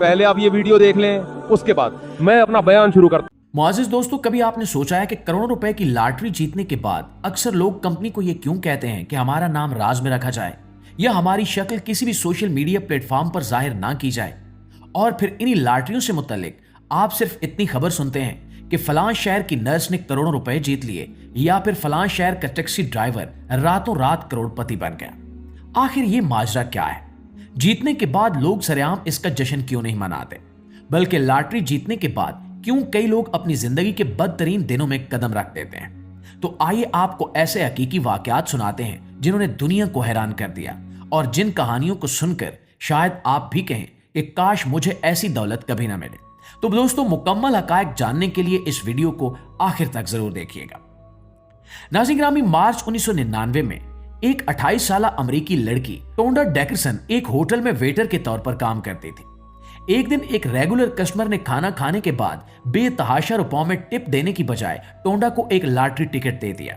पहले आप ये वीडियो देख लें, उसके बाद मैं अपना बयान शुरू करता हूं। मुआजिज दोस्तों, कभी आपने सोचा है कि करोड़ों रुपए की लॉटरी जीतने के बाद अक्सर लोग कंपनी को ये क्यों कहते हैं कि हमारा नाम राज में रखा जाए या हमारी शक्ल किसी भी सोशल मीडिया प्लेटफॉर्म पर जाहिर ना की जाए, और फिर इन्हीं लॉटरियों से मुतल्लिक आप सिर्फ इतनी खबर सुनते हैं कि फलां शहर की नर्स ने करोड़ों रुपए जीत लिए या फिर फलां शहर का टैक्सी ड्राइवर रातों रात करोड़पति बन गया। आखिर ये माजरा क्या है? जीतने के बाद लोग सरेआम इसका जश्न क्यों नहीं मनाते, बल्कि लॉटरी जीतने के बाद क्यों कई लोग अपनी जिंदगी के बदतरीन दिनों में कदम रख देते हैं? तो आइए आपको ऐसे हकीकी वाकयात सुनाते हैं जिन्होंने दुनिया को हैरान कर दिया, और जिन कहानियों को सुनकर शायद आप भी कहें कि काश मुझे ऐसी दौलत कभी ना मिले। तो दोस्तों, मुकम्मल हकायक जानने के लिए इस वीडियो को आखिर तक जरूर देखिएगा। नाज़रीन ग्रामी, मार्च 1999 में एक 28 साल अमरीकी लड़की टोंडा डेकरसन एक होटल में वेटर के तौर पर काम करती थी। एक दिन एक रेगुलर कस्टमर ने खाना खाने के बाद बेतहाशा रुपयों में टिप देने की बजाय टोंडा को एक लॉटरी टिकट दे दिया।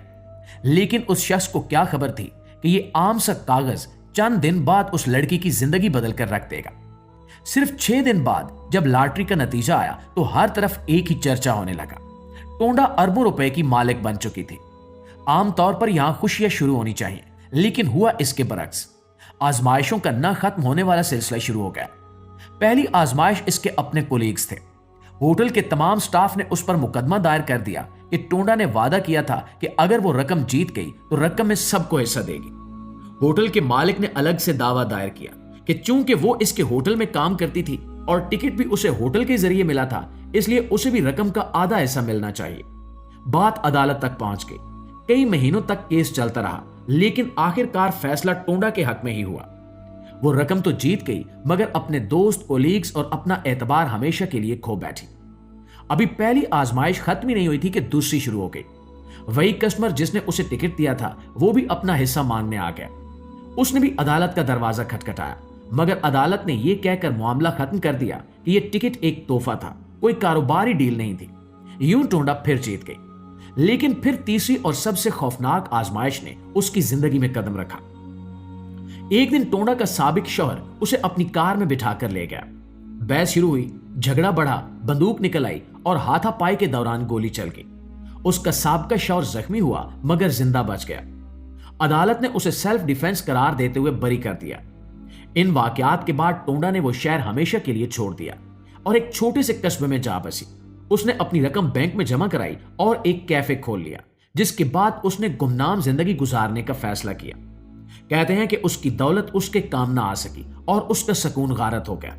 लेकिन उस शख्स को क्या खबर थी कि ये आम सा कागज चंद दिन बाद उस लड़की की जिंदगी बदल कर रख देगा। सिर्फ 6 दिन बाद जब लॉटरी का नतीजा आया तो हर तरफ एक ही चर्चा होने लगा। टोंडा अरबों रुपए की मालिक बन चुकी थी। आमतौर पर यहां खुशियां शुरू होनी चाहिए, लेकिन हुआ इसके बरक्स। आजमाइशों का न खत्म होने वाला सिलसिला शुरू हो गया। पहली आजमाइश इसके अपने कोलीग्स थे। होटल के तमाम स्टाफ ने उस पर मुकदमा दायर कर दिया कि टोंडा ने वादा किया था कि अगर वो रकम जीत गई तो रकम में सबको हिस्सा देगी। होटल के मालिक ने अलग से दावा दायर किया कि चूंकि वो इसके होटल में काम करती थी और टिकट भी उसे होटल के जरिए मिला था, इसलिए उसे भी रकम का आधा हिस्सा मिलना चाहिए। बात अदालत तक पहुंच गई। कई महीनों तक केस चलता रहा, लेकिन आखिरकार फैसला टोंडा के हक में ही हुआ। वो रकम तो जीत गई, मगर अपने दोस्त, कोलीग्स और अपना एतबार हमेशा के लिए खो बैठी। अभी पहली आजमाइश खत्म ही नहीं हुई थी कि दूसरी शुरू हो गई। वही कस्टमर जिसने उसे टिकट दिया था वो भी अपना हिस्सा मांगने आ गया। उसने भी अदालत का दरवाजा खटखटाया, मगर अदालत ने यह कहकर मामला खत्म कर दिया कि यह टिकट एक तोहफा था, कोई कारोबारी डील नहीं थी। यूं टोंडा फिर जीत गई। लेकिन फिर तीसरी और सबसे खौफनाक आजमाइश ने उसकी जिंदगी में कदम रखा। एक दिन टोंडा का साबिक शौहर उसे अपनी कार में बिठाकर ले गया। बहस शुरू हुई, झगड़ा बढ़ा, बंदूक निकल आई और हाथापाई के दौरान गोली चल गई। उसका साबिका शौहर जख्मी हुआ, मगर जिंदा बच गया। अदालत ने उसे सेल्फ डिफेंस करार देते हुए बरी कर दिया। इन वाकयात के बाद टोंडा ने वो शहर हमेशा के लिए छोड़ दिया और एक छोटे से कस्बे में जा बसी। उसने अपनी रकम बैंक में जमा कराई और एक कैफे खोल लिया, जिसके बाद उसने गुमनाम जिंदगी गुजारने का फैसला किया। कहते हैं कि उसकी दौलत उसके काम ना आ सकी और उसका सुकून गारत हो गया।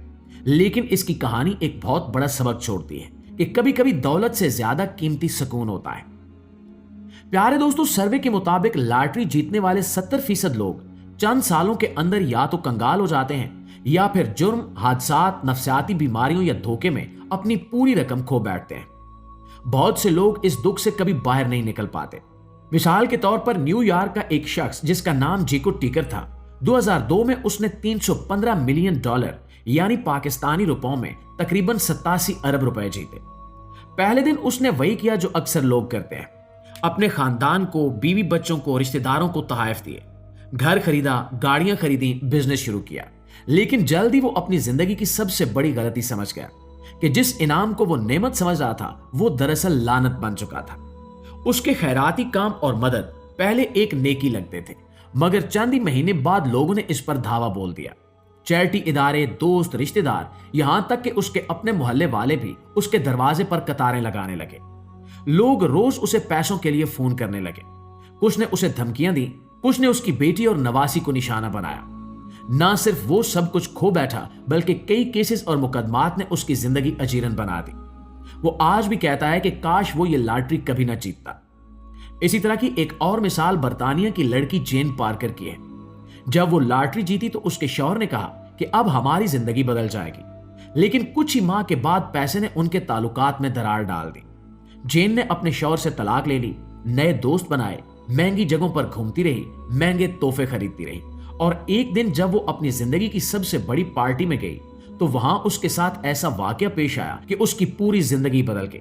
लेकिन इसकी कहानी एक बहुत बड़ा सबक छोड़ती है कि कभी कभी दौलत से ज्यादा कीमती सुकून होता है। प्यारे दोस्तों, सर्वे के मुताबिक लॉटरी जीतने वाले 70% लोग चंद सालों के अंदर या तो कंगाल हो जाते हैं या फिर जुर्म, हादसात, नफसियाती बीमारियों या धोखे में अपनी पूरी रकम खो बैठते हैं। बहुत से लोग इस दुख से कभी बाहर नहीं निकल पाते। मिसाल के तौर पर न्यूयॉर्क का एक शख्स जिसका नाम जेको टिकर था, 2002 में उसने $315 मिलियन यानी पाकिस्तानी रुपयों में तकरीबन 87 अरब रुपए जीते। पहले दिन उसने वही किया जो अक्सर लोग करते हैं, अपने खानदान को, बीवी बच्चों को, रिश्तेदारों को तोहफे दिए, घर खरीदा, गाड़ियां खरीदी, बिजनेस शुरू किया। लेकिन जल्द ही वो अपनी जिंदगी की सबसे बड़ी गलती समझ गया कि जिस इनाम को वो नेमत समझ रहा था वो दरअसल लानत बन चुका था। उसके खैराती काम और मदद पहले एक नेकी लगते थे, मगर चंद ही महीने बाद लोगों ने इस पर धावा बोल दिया। चैरिटी इदारे, दोस्त, रिश्तेदार, यहां तक कि उसके अपने मोहल्ले वाले भी उसके दरवाजे पर कतारें लगाने लगे। लोग रोज उसे पैसों के लिए फोन करने लगे। कुछ ने उसे धमकियां दी, कुछ ने उसकी बेटी और नवासी को निशाना बनाया। ना सिर्फ वो सब कुछ खो बैठा, बल्कि कई केसेस और मुकदमात ने उसकी जिंदगी अजीरन बना दी। वो आज भी कहता है कि काश वो ये लॉटरी कभी ना जीतता। इसी तरह की एक और मिसाल बर्तानिया की लड़की जेन पार्कर की है। जब वो लॉटरी जीती तो उसके शौहर ने कहा कि अब हमारी जिंदगी बदल जाएगी, लेकिन कुछ ही माह के बाद पैसे ने उनके ताल्लुकात में दरार डाल दी। जेन ने अपने शौहर से तलाक ले ली, नए दोस्त बनाए, महंगी जगहों पर घूमती रही, महंगे तोहफे खरीदती रही, और एक दिन जब वो अपनी जिंदगी की सबसे बड़ी पार्टी में गई तो वहां उसके साथ ऐसा वाकया पेश आया कि उसकी पूरी जिंदगी बदल गई।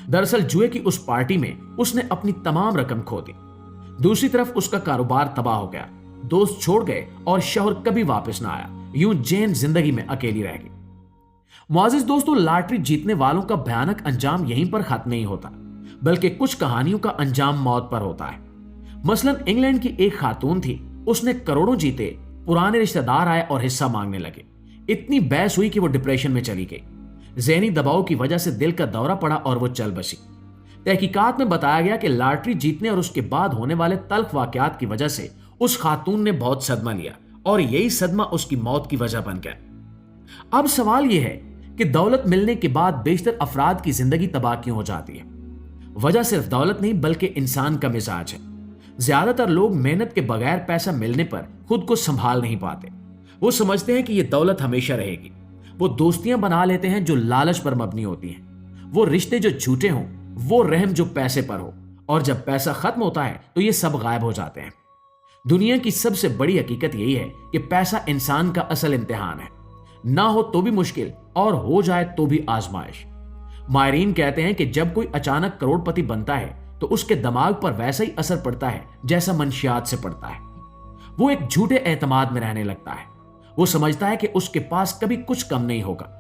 दरअसल जुए की उस पार्टी में उसने अपनी तमाम रकम खो दी। दूसरी तरफ उसका कारोबार तबाह हो गया, दोस्त छोड़ गए और शौहर कभी वापस ना आया। यूं जेन जिंदगी में अकेली रह गई। मुआजिज दोस्तों, लॉटरी जीतने वालों का भयानक अंजाम यहीं पर खत्म नहीं होता, बल्कि कुछ कहानियों का अंजाम मौत पर होता है। मसलन इंग्लैंड की एक खातून थी, उसने करोड़ों जीते, पुराने रिश्तेदार आए और हिस्सा मांगने लगे। इतनी बहस हुई कि वो डिप्रेशन में चली गई। ज़हनी दबाव की वजह से दिल का दौरा पड़ा और वो चल बसी। तहकीकात में बताया गया कि लॉटरी जीतने और उसके बाद होने वाले तल्ख वाकयात की वजह से उस खातून ने बहुत सदमा लिया और यही सदमा उसकी मौत की वजह बन गया। अब सवाल यह है कि दौलत मिलने के बाद बेशतर अफराद की जिंदगी तबाह क्यों हो जाती है? वजह सिर्फ दौलत नहीं बल्कि इंसान का मिजाज है। ज्यादातर लोग मेहनत के बगैर पैसा मिलने पर खुद को संभाल नहीं पाते। वो समझते हैं कि ये दौलत हमेशा रहेगी। वो दोस्तियां बना लेते हैं जो लालच पर मबनी होती हैं, वो रिश्ते जो झूठे हों, वो रहम जो पैसे पर हो, और जब पैसा खत्म होता है तो ये सब गायब हो जाते हैं। दुनिया की सबसे बड़ी हकीकत यही है कि पैसा इंसान का असल इम्तिहान है। ना हो तो भी मुश्किल और हो जाए तो भी आजमाइश। माहिरीन कहते हैं कि जब कोई अचानक करोड़पति बनता है तो उसके दिमाग पर वैसा ही असर पड़ता है जैसा मंशियात से पड़ता है। वो एक झूठे एतमाद में रहने लगता है। वो समझता है कि उसके पास कभी कुछ कम नहीं होगा।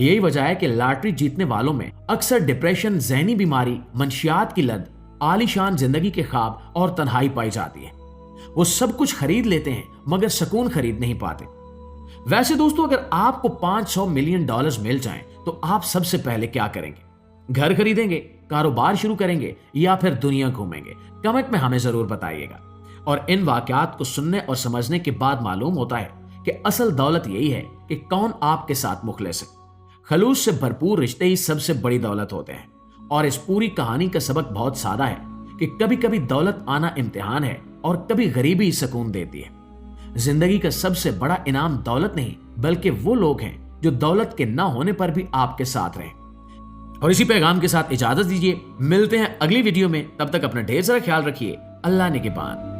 यही वजह है कि लॉटरी जीतने वालों में अक्सर डिप्रेशन, जहनी बीमारी, मंशियात की लत, आलीशान जिंदगी के ख्वाब और तन्हाई पाई जाती है। वो सब कुछ खरीद लेते हैं मगर सुकून खरीद नहीं पाते। वैसे दोस्तों, अगर आपको $500 मिलियन मिल जाएं तो आप सबसे पहले क्या करेंगे? घर खरीदेंगे, कारोबार शुरू करेंगे या फिर दुनिया घूमेंगे? कमेंट में हमें जरूर बताइएगा। और इन वाकयात को सुनने और समझने के बाद मालूम होता है कि असल दौलत यही है कि कौन आपके साथ मुखलिस है। खलूस से भरपूर रिश्ते ही सबसे बड़ी दौलत होते हैं। और इस पूरी कहानी का सबक बहुत सादा है कि कभी कभी दौलत आना इम्तिहान है और कभी गरीबी सुकून देती है। जिंदगी का सबसे बड़ा इनाम दौलत नहीं बल्कि वो लोग हैं जो दौलत के ना होने पर भी आपके साथ रहें। और इसी पैगाम के साथ इजाजत दीजिए, मिलते हैं अगली वीडियो में। तब तक अपना ढेर सारा ख्याल रखिए। अल्लाह ने के बाद।